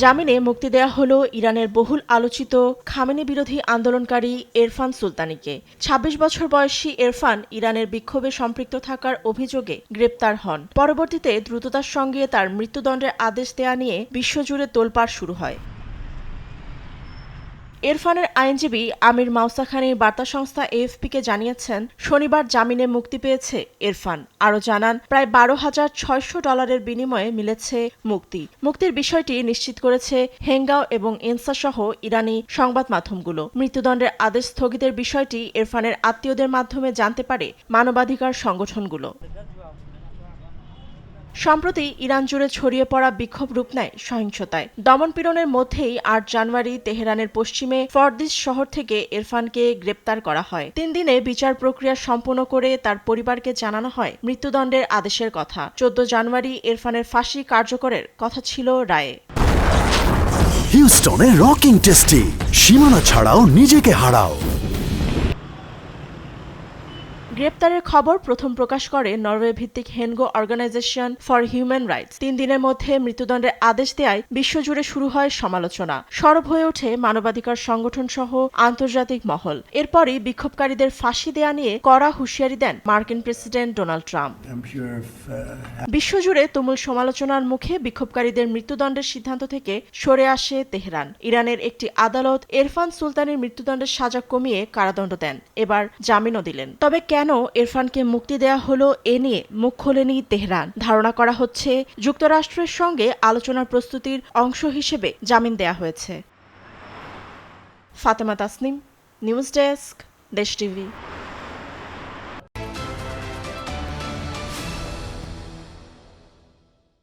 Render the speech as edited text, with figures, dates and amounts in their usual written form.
জামিনে মুক্তি দেয়া হলো ইরানের বহুল আলোচিত খামেনি বিরোধী আন্দোলনকারী এরফান সুলতানিকে। ২৬ বছর বয়সী এরফান ইরানের বিক্ষোভে সম্পৃক্ত থাকার অভিযোগে গ্রেপ্তার হন। পরবর্তীতে দ্রুততার সঙ্গে তার মৃত্যুদণ্ডের আদেশ দেয়া নিয়ে বিশ্বজুড়ে তোলপাড় শুরু হয়। এরফানের আইনজীবী আমির মাওসাখানী বার্তা সংস্থা এএফপিকে জানিয়েছেন, শনিবার জামিনে মুক্তি পেয়েছে এরফান। আরও জানান, প্রায় $১২,৬০০ বিনিময়ে মিলেছে মুক্তি। মুক্তির বিষয়টি নিশ্চিত করেছে হেঙ্গাও এবং এনসা সহ ইরানি সংবাদ মাধ্যমগুলো। মৃত্যুদণ্ডের আদেশ স্থগিতের বিষয়টি এরফানের আত্মীয়দের মাধ্যমে জানতে পারে মানবাধিকার সংগঠনগুলো। সম্প্রতি ইরান জুড়ে ছড়িয়ে পড়া বিক্ষোভ রূপ নেয় সহিংসতায়। দমনপীড়নের মধ্যেই ৮ জানুয়ারি তেহরানের পশ্চিমে ফরদিস শহর থেকে এরফানকে গ্রেপ্তার করা হয়। ৩ দিনে বিচার প্রক্রিয়া সম্পন্ন করে তার পরিবারকে জানানো হয় মৃত্যুদণ্ডের আদেশের কথা। ১৪ জানুয়ারি এরফানের ফাঁসি কার্যকরের কথা ছিল রায়ে। হিউস্টনে রকিং টেস্টি, সীমানা ছাড়াও নিজেকে হারাও। গ্রেপ্তারের খবর প্রথম প্রকাশ করে নরওয়ে ভিত্তিক হেনগো অর্গানাইজেশন ফর হিউম্যান রাইটস। ৩ দিনের মধ্যে মৃত্যুদণ্ডের আদেশ দেয়ায় বিশ্বজুড়ে শুরু হয় সমালোচনা। সরব হয়ে ওঠে মানবাধিকার সংগঠন সহ আন্তর্জাতিক মহল। এরপরই বিক্ষোভকারীদের ফাঁসি দেয়া নিয়ে কড়া হুঁশিয়ারি দেন মার্কিন প্রেসিডেন্ট ডোনাল্ড ট্রাম্প। বিশ্বজুড়ে তুমুল সমালোচনার মুখে বিক্ষোভকারীদের মৃত্যুদণ্ডের সিদ্ধান্ত থেকে সরে আসে তেহরান। ইরানের একটি আদালত এরফান সুলতানের মৃত্যুদণ্ডের সাজা কমিয়ে কারাদণ্ড দেন, এবার জামিনও দিলেন। তবে কেন এরফানকে মুক্তি দেয়া হলো এ নিয়ে মুখ খোলেনি তেহরান। ধারণা করা হচ্ছে যুক্তরাষ্ট্রের সঙ্গে আলোচনার প্রস্তুতির অংশ হিসেবে জামিন দেয়া হয়েছে। ফাতেমা তাসনিম, নিউজ ডেস্ক, দেশ টিভি।